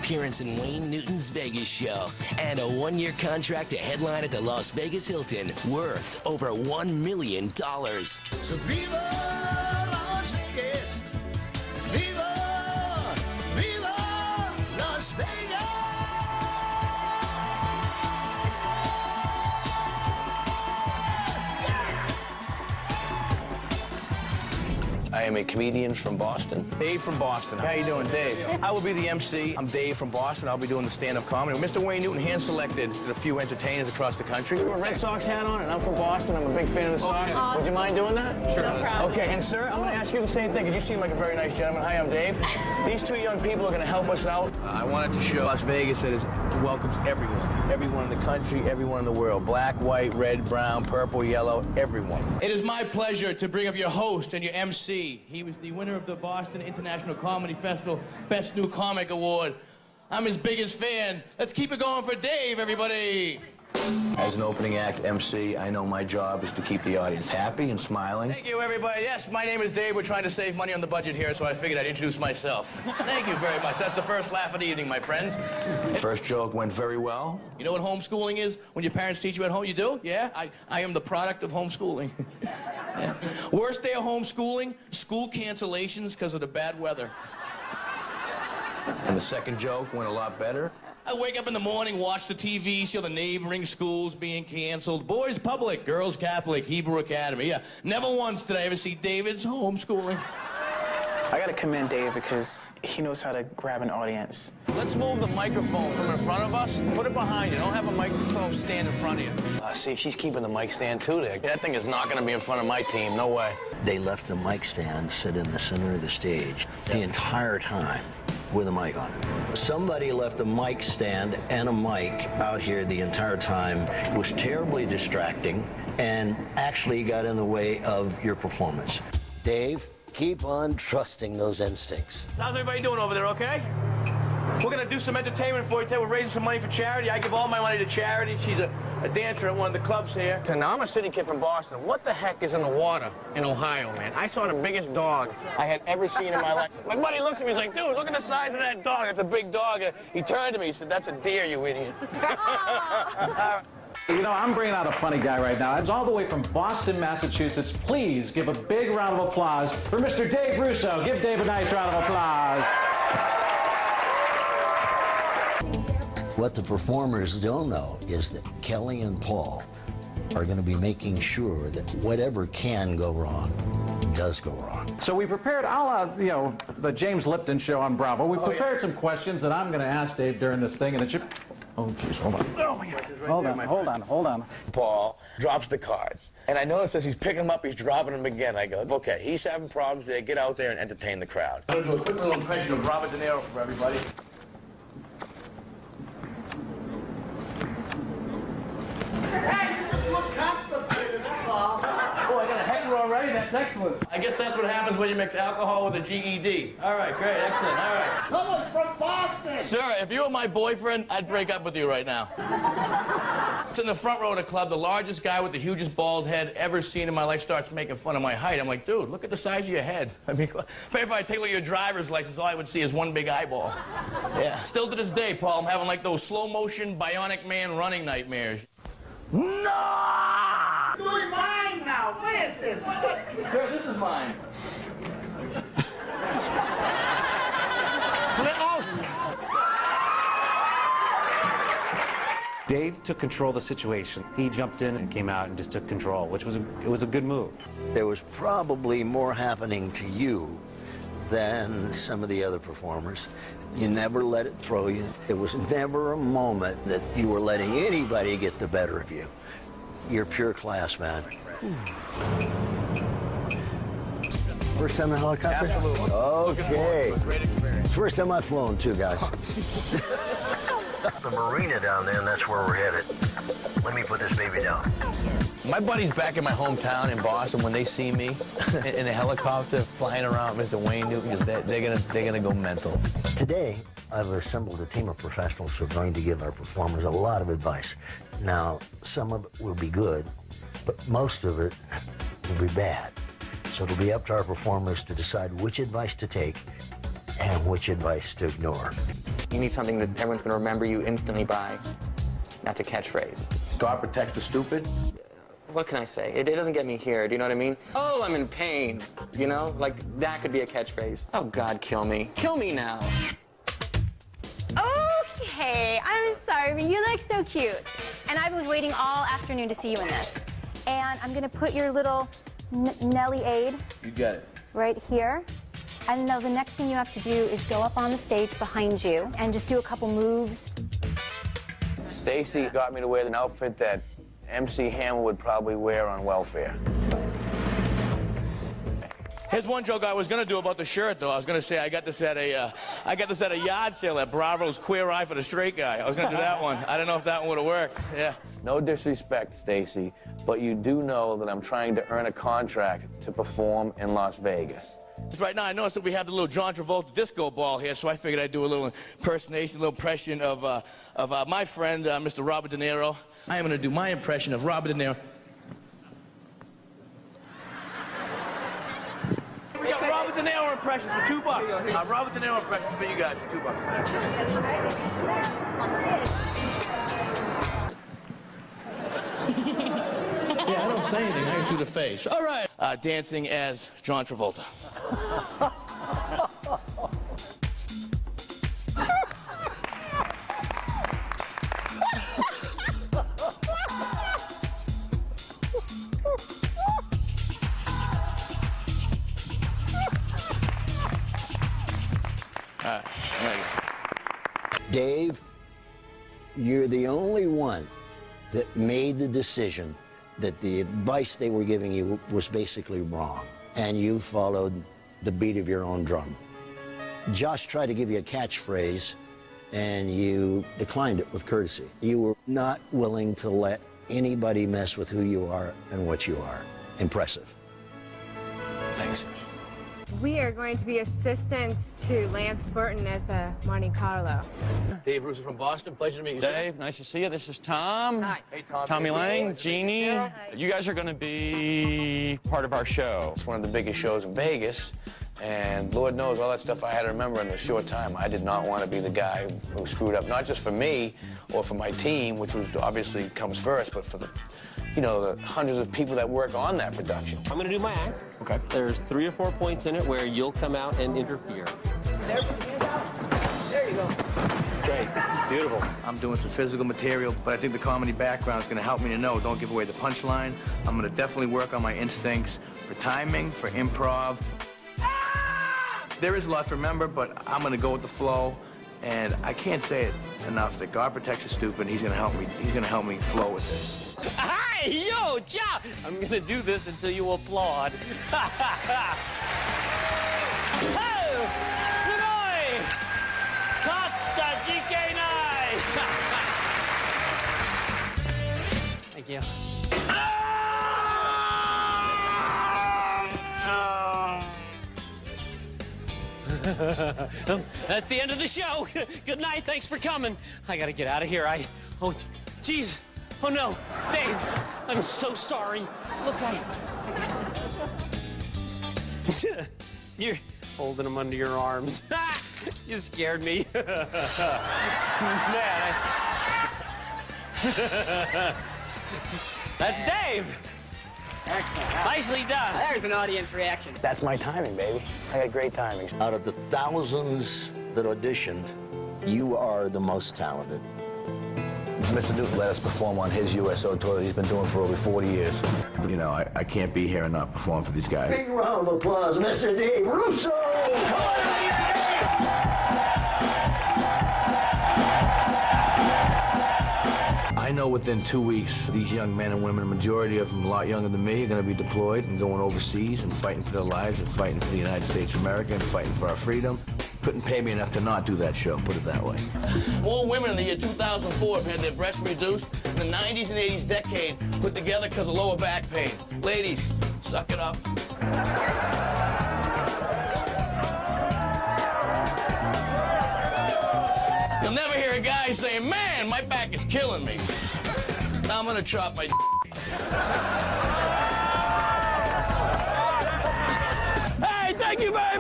appearance in Wayne Newton's Vegas show and a 1-year contract to headline at the Las Vegas Hilton worth over $1 million. So viva Las Vegas! Viva! Viva Las Vegas! I am a comedian from Boston. Dave from Boston. How you doing, Dave? I will be the MC. I'm Dave from Boston. I'll be doing the stand-up comedy. Mr. Wayne Newton hand-selected a few entertainers across the country. You have a Red Sox hat on, and I'm from Boston. I'm a big fan of the Sox. Would you mind doing that? Sure. No problem. Okay, and sir, I'm going to ask you the same thing, because you seem like a very nice gentleman. Hi, I'm Dave. These two young people are going to help us out. I wanted to show Las Vegas that it welcomes everyone. Everyone in the country, everyone in the world. Black, white, red, brown, purple, yellow, everyone. It is my pleasure to bring up your host and your MC. He was the winner of the Boston International Comedy Festival Best New Comic Award. I'm his biggest fan. Let's keep it going for Dave, everybody. As an opening act MC, I know my job is to keep the audience happy and smiling. Thank you, everybody. Yes, my name is Dave. We're trying to save money on the budget here, so I figured I'd introduce myself. Thank you very much. That's the first laugh of the evening, my friends. First joke went very well. You know what homeschooling is? When your parents teach you at home, you do? Yeah? I am the product of homeschooling. Yeah. Worst day of homeschooling, school cancellations because of the bad weather. And the second joke went a lot better. I wake up in the morning, watch the TV, see all the neighboring schools being canceled. Boys public, girls Catholic, Hebrew Academy. Yeah, never once did I ever see David's homeschooling. I gotta commend Dave because he knows how to grab an audience. Let's move the microphone from in front of us. Put it behind you. Don't have a microphone stand in front of you. See, she's keeping the mic stand too there. That thing is not gonna be in front of my team. No way. They left the mic stand sit in the center of the stage the entire time with a mic on it. Somebody left a mic stand and a mic out here the entire time. It was terribly distracting and actually got in the way of your performance. Dave, keep on trusting those instincts. How's everybody doing over there, okay? We're gonna do some entertainment for you today. We're raising some money for charity. I give all my money to charity. She's a dancer at one of the clubs here. So now I'm a city kid from Boston. What the heck is in the water in Ohio, man? I saw the biggest dog I had ever seen in my life. My buddy looks at me, he's like, dude, look at the size of that dog. It's a big dog. He turned to me, he said, that's a deer, you idiot. You know, I'm bringing out a funny guy right now. It's all the way from Boston, Massachusetts. Please give a big round of applause for Mr. Dave Russo. Give Dave a nice round of applause. What the performers don't know is that Kelly and Paul are going to be making sure that whatever can go wrong does go wrong. So we prepared, you know, the James Lipton show on Bravo. We prepared some questions that I'm going to ask Dave during this thing, and it should... Oh, jeez, hold on. Oh, my God. Hold on. Paul drops the cards. And I notice as he's picking them up, he's dropping them again. I go, okay, he's having problems there. Get out there and entertain the crowd. I'm going to do a quick little impression of Robert De Niro for everybody. Hey, you just look constipated, that's all. Oh, I got a hanger already? That's excellent. I guess that's what happens when you mix alcohol with a GED. All right, great, excellent, all right. Someone's from Boston. Sir, if you were my boyfriend, I'd break up with you right now. It's in the front row of the club. The largest guy with the hugest bald head ever seen in my life starts making fun of my height. I'm like, dude, look at the size of your head. I mean, maybe if I take a look at your driver's license, all I would see is one big eyeball. Yeah. Still to this day, Paul, I'm having like those slow motion Bionic Man running nightmares. No! Doing mine now. What is this? What? Sir, this is mine. Dave took control of the situation. He jumped in and came out and just took control, which was a good move. There was probably more happening to you than some of the other performers. You never let it throw you. It was never a moment that you were letting anybody get the better of you. You're pure class, man. First time in a helicopter? Absolutely. Okay. Great experience. First time I've flown too, guys. The marina down there, and that's where we're headed. Let me put this baby down. My buddies back in my hometown in Boston, when they see me in a helicopter flying around Mr. Wayne Newton, they're gonna go mental. Today, I've assembled a team of professionals who are going to give our performers a lot of advice. Now, some of it will be good, but most of it will be bad. So it'll be up to our performers to decide which advice to take and which advice to ignore. You need something that everyone's going to remember you instantly by. That's a catchphrase. God protects the stupid? What can I say? It doesn't get me here, do you know what I mean? Oh, I'm in pain, you know? Like, that could be a catchphrase. Oh, God, kill me. Kill me now. Okay, I'm sorry, but you look so cute. And I've been waiting all afternoon to see you in this. And I'm gonna put your little Nelly aid. You got it. Right here. And now the next thing you have to do is go up on the stage behind you and just do a couple moves. Stacy got me to wear an outfit that MC Hammer would probably wear on welfare. Here's one joke I was gonna do about the shirt, though. I was gonna say I got this at a yard sale at Bravo's Queer Eye for the Straight Guy. I was gonna do that one. I don't know if that one would have worked. Yeah. No disrespect, Stacy, but you do know that I'm trying to earn a contract to perform in Las Vegas. Right now, I noticed that we have the little John Travolta disco ball here, so I figured I'd do a little impersonation, a little impression of my friend, Mr. Robert De Niro. I am gonna do my impression of Robert De Niro. We got Robert De Niro impressions for $2. Robert De Niro impressions for you guys for $2. Yeah, I don't say anything. I just do the face. All right. Dancing as John Travolta. Dave, you're the only one that made the decision that the advice they were giving you was basically wrong, and you followed the beat of your own drum. Josh tried to give you a catchphrase, and you declined it with courtesy. You were not willing to let anybody mess with who you are and what you are. Impressive. Thanks. We are going to be assistants to Lance Burton at the Monte Carlo. Dave Russo from Boston. Pleasure to meet you, sir. Dave, nice to see you. This is Tom. Hi. Hey, Tom. Tommy Lang, Jeannie. Hi. You guys are going to be part of our show. It's one of the biggest shows in Vegas, and Lord knows all that stuff I had to remember in a short time. I did not want to be the guy who screwed up, not just for me or for my team, which was obviously comes first, but for the, you know, the hundreds of people that work on that production. I'm going to do my act. Okay. There's 3 or 4 points in it where you'll come out and interfere. There you go. Great. Beautiful. I'm doing some physical material, but I think the comedy background is going to help me to know don't give away the punchline. I'm going to definitely work on my instincts for timing, for improv. There is a lot to remember, but I'm going to go with the flow. And I can't say it enough that God protects the stupid. He's going to help me. He's going to help me flow with this. Hi, yo, ciao! I'm going to do this until you applaud. Oh, Sunoi! Kata GK9! Thank you. That's the end of the show. Good night. Thanks for coming. I gotta get out of here. Oh, jeez. Oh no, Dave. I'm so sorry. Look, you're holding him under your arms. You scared me. Man, that's Dave. Nicely done. There's an audience reaction. That's my timing, baby. I got great timing. Out of the thousands that auditioned, you are the most talented. Mr. Duke let us perform on his USO tour that he's been doing for over 40 years. You know, I can't be here and not perform for these guys. Big round of applause, Mr. Dave Russo! I know within 2 weeks, these young men and women, a majority of them a lot younger than me, are going to be deployed and going overseas and fighting for their lives and fighting for the United States of America and fighting for our freedom. Couldn't pay me enough to not do that show, put it that way. More women in the year 2004 have had their breasts reduced in the 90s and 80s decade put together because of lower back pain. Ladies, suck it up. You'll never hear a guy saying, man, my back is killing me. I'm gonna chop my Hey, thank you very